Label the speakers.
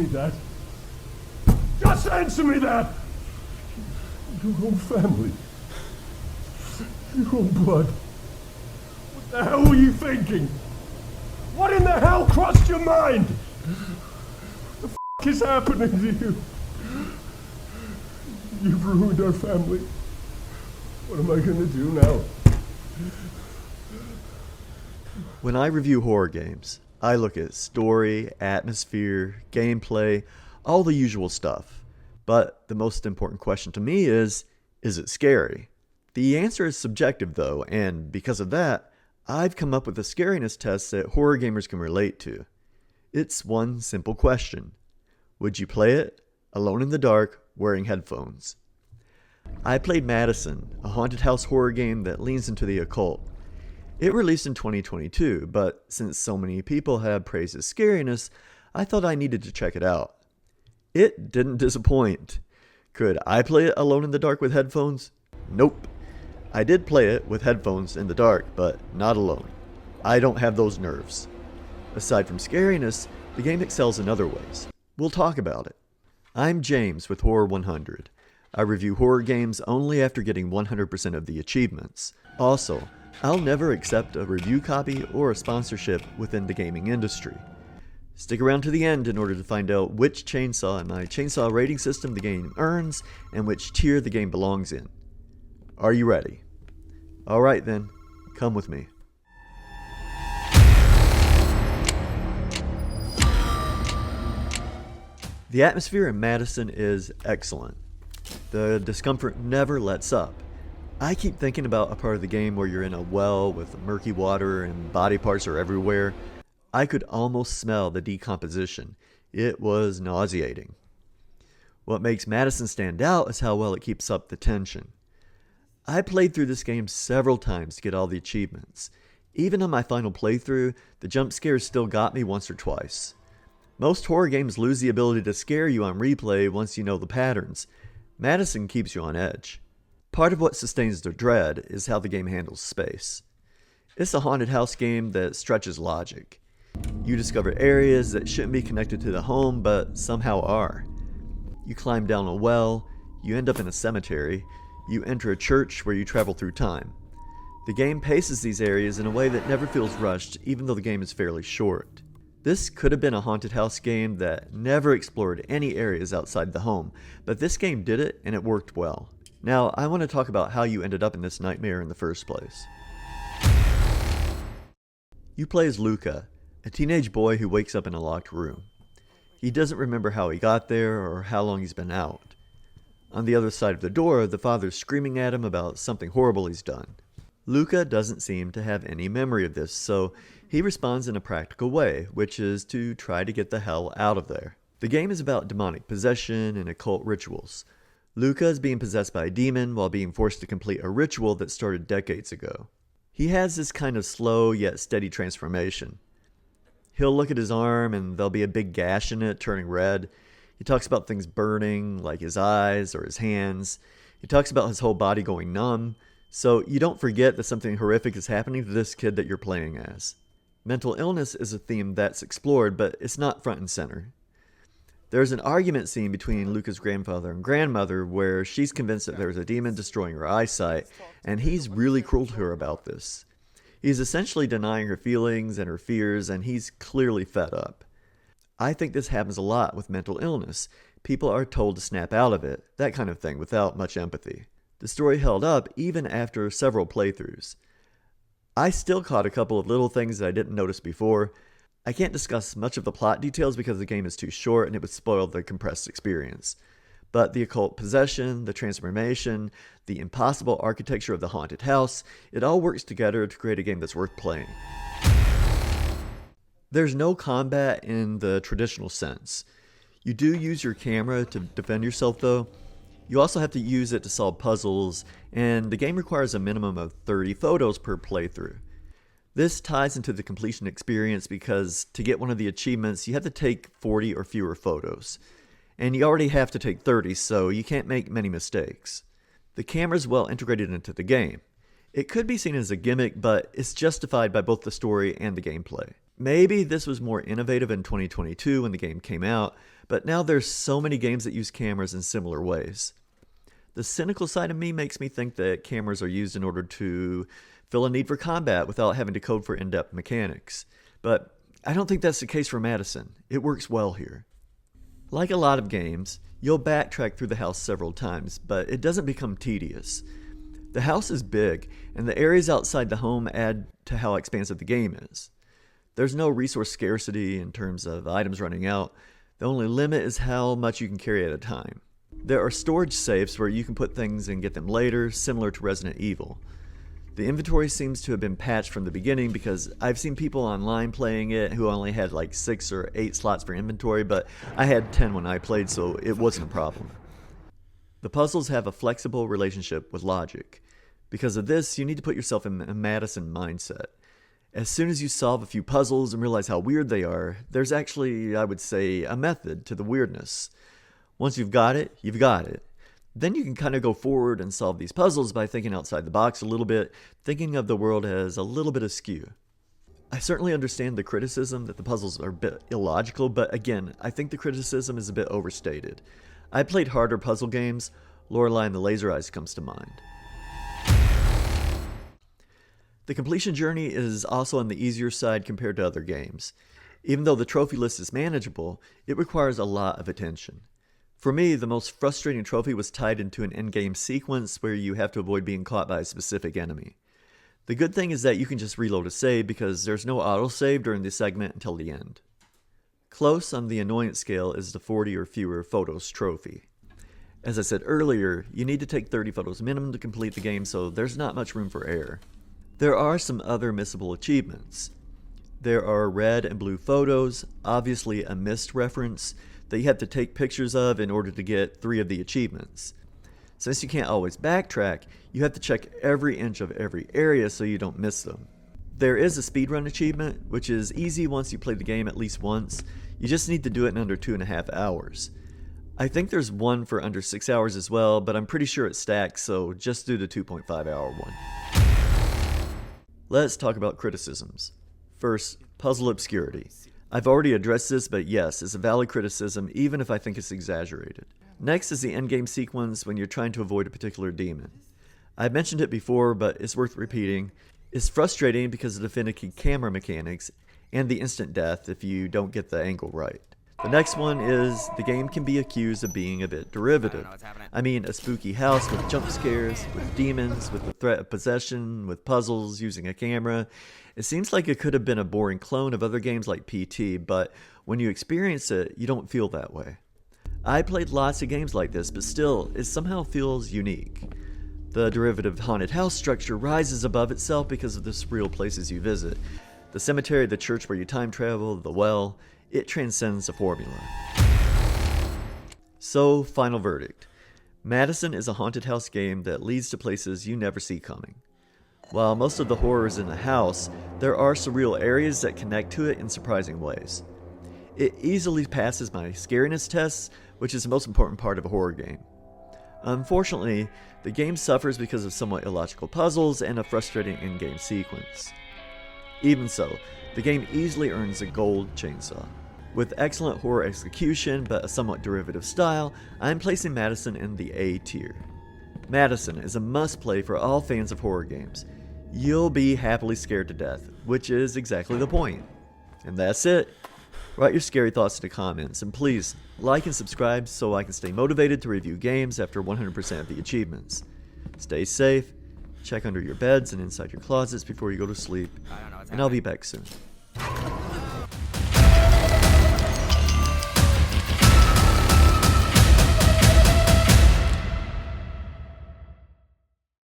Speaker 1: me that. Just answer me that! Your own family. Your own blood. What the hell were you thinking? What in the hell crossed your mind? What the f*** is happening to you? You've ruined our family. What am I gonna do now?
Speaker 2: When I review horror games, I look at story, atmosphere, gameplay, all the usual stuff. But the most important question to me is it scary? The answer is subjective though, and because of that, I've come up with a scariness test that horror gamers can relate to. It's one simple question. Would you play it alone in the dark wearing headphones? I played MADiSON, a haunted house horror game that leans into the occult. It released in 2022, but since so many people have praised its scariness, I thought I needed to check it out. It didn't disappoint. Could I play it alone in the dark with headphones? Nope. I did play it with headphones in the dark, but not alone. I don't have those nerves. Aside from scariness, the game excels in other ways. We'll talk about it. I'm James with Horror 100. I review horror games only after getting 100% of the achievements. Also, I'll never accept a review copy or a sponsorship within the gaming industry. Stick around to the end in order to find out which chainsaw in my chainsaw rating system the game earns and which tier the game belongs in. Are you ready? Alright then, come with me. The atmosphere in MADiSON is excellent. The discomfort never lets up. I keep thinking about a part of the game where you're in a well with murky water and body parts are everywhere. I could almost smell the decomposition. It was nauseating. What makes MADiSON stand out is how well it keeps up the tension. I played through this game several times to get all the achievements. Even on my final playthrough, the jump scares still got me once or twice. Most horror games lose the ability to scare you on replay once you know the patterns. MADiSON keeps you on edge. Part of what sustains the dread is how the game handles space. It's a haunted house game that stretches logic. You discover areas that shouldn't be connected to the home but somehow are. You climb down a well, you end up in a cemetery, you enter a church where you travel through time. The game paces these areas in a way that never feels rushed even though the game is fairly short. This could have been a haunted house game that never explored any areas outside the home, but this game did it and it worked well. Now, I want to talk about how you ended up in this nightmare in the first place. You play as Luca, a teenage boy who wakes up in a locked room. He doesn't remember how he got there or how long he's been out. On the other side of the door, the father's screaming at him about something horrible he's done. Luca doesn't seem to have any memory of this, so he responds in a practical way, which is to try to get the hell out of there. The game is about demonic possession and occult rituals. Luca is being possessed by a demon while being forced to complete a ritual that started decades ago. He has this kind of slow yet steady transformation. He'll look at his arm and there'll be a big gash in it turning red. He talks about things burning, like his eyes or his hands. He talks about his whole body going numb, so you don't forget that something horrific is happening to this kid that you're playing as. Mental illness is a theme that's explored, but it's not front and center. There's an argument scene between Luca's grandfather and grandmother where she's convinced that there's a demon destroying her eyesight, and he's really cruel to her about this. He's essentially denying her feelings and her fears, and he's clearly fed up. I think this happens a lot with mental illness. People are told to snap out of it, that kind of thing, without much empathy. The story held up even after several playthroughs. I still caught a couple of little things that I didn't notice before. I can't discuss much of the plot details because the game is too short and it would spoil the compressed experience. But the occult possession, the transformation, the impossible architecture of the haunted house, it all works together to create a game that's worth playing. There's no combat in the traditional sense. You do use your camera to defend yourself though. You also have to use it to solve puzzles, and the game requires a minimum of 30 photos per playthrough. This ties into the completion experience because to get one of the achievements, you have to take 40 or fewer photos. And you already have to take 30, so you can't make many mistakes. The camera is well integrated into the game. It could be seen as a gimmick, but it's justified by both the story and the gameplay. Maybe this was more innovative in 2022 when the game came out, but now there's so many games that use cameras in similar ways. The cynical side of me makes me think that cameras are used in order to fill a need for combat without having to code for in-depth mechanics. But I don't think that's the case for MADiSON. It works well here. Like a lot of games, you'll backtrack through the house several times, but it doesn't become tedious. The house is big, and the areas outside the home add to how expansive the game is. There's no resource scarcity in terms of items running out. The only limit is how much you can carry at a time. There are storage safes where you can put things and get them later, similar to Resident Evil. The inventory seems to have been patched from the beginning because I've seen people online playing it who only had like 6 or 8 slots for inventory, but I had 10 when I played, so it wasn't a problem. The puzzles have a flexible relationship with logic. Because of this, you need to put yourself in a MADiSON mindset. As soon as you solve a few puzzles and realize how weird they are, there's actually, I would say, a method to the weirdness. Once you've got it, you've got it. Then you can kind of go forward and solve these puzzles by thinking outside the box a little bit, thinking of the world as a little bit askew. I certainly understand the criticism that the puzzles are a bit illogical, but again, I think the criticism is a bit overstated. I played harder puzzle games. Lorelei and the Laser Eyes comes to mind. The completion journey is also on the easier side compared to other games. Even though the trophy list is manageable, it requires a lot of attention. For me, the most frustrating trophy was tied into an endgame sequence where you have to avoid being caught by a specific enemy. The good thing is that you can just reload a save because there's no autosave during the segment until the end. Close on the annoyance scale is the 40 or fewer photos trophy. As I said earlier, you need to take 30 photos minimum to complete the game, so there's not much room for error. There are some other missable achievements. There are red and blue photos, obviously a missed reference, that you have to take pictures of in order to get 3 of the achievements. Since you can't always backtrack, you have to check every inch of every area so you don't miss them. There is a speedrun achievement, which is easy once you play the game at least once. You just need to do it in under 2.5 hours. I think there's one for under 6 hours as well, but I'm pretty sure it stacks, so just do the 2.5 hour one. Let's talk about criticisms. First, puzzle obscurity. I've already addressed this, but yes, it's a valid criticism, even if I think it's exaggerated. Next is the endgame sequence when you're trying to avoid a particular demon. I've mentioned it before, but it's worth repeating. It's frustrating because of the finicky camera mechanics and the instant death if you don't get the angle right. The next one is the game can be accused of being a bit derivative. I mean, a spooky house with jump scares, with demons, with the threat of possession, with puzzles, using a camera. It seems like it could have been a boring clone of other games like PT, but when you experience it, you don't feel that way. I played lots of games like this, but still, it somehow feels unique. The derivative haunted house structure rises above itself because of the surreal places you visit. The cemetery, the church where you time travel, the well, it transcends the formula. So, final verdict. MADiSON is a haunted house game that leads to places you never see coming. While most of the horror is in the house, there are surreal areas that connect to it in surprising ways. It easily passes my scariness tests, which is the most important part of a horror game. Unfortunately, the game suffers because of somewhat illogical puzzles and a frustrating in-game sequence. Even so, the game easily earns a gold chainsaw. With excellent horror execution but a somewhat derivative style, I'm placing MADiSON in the A tier. MADiSON is a must-play for all fans of horror games. You'll be happily scared to death, which is exactly the point. And that's it. Write your scary thoughts in the comments, and please like and subscribe so I can stay motivated to review games after 100% of the achievements. Stay safe, check under your beds and inside your closets before you go to sleep, and I'll be back soon.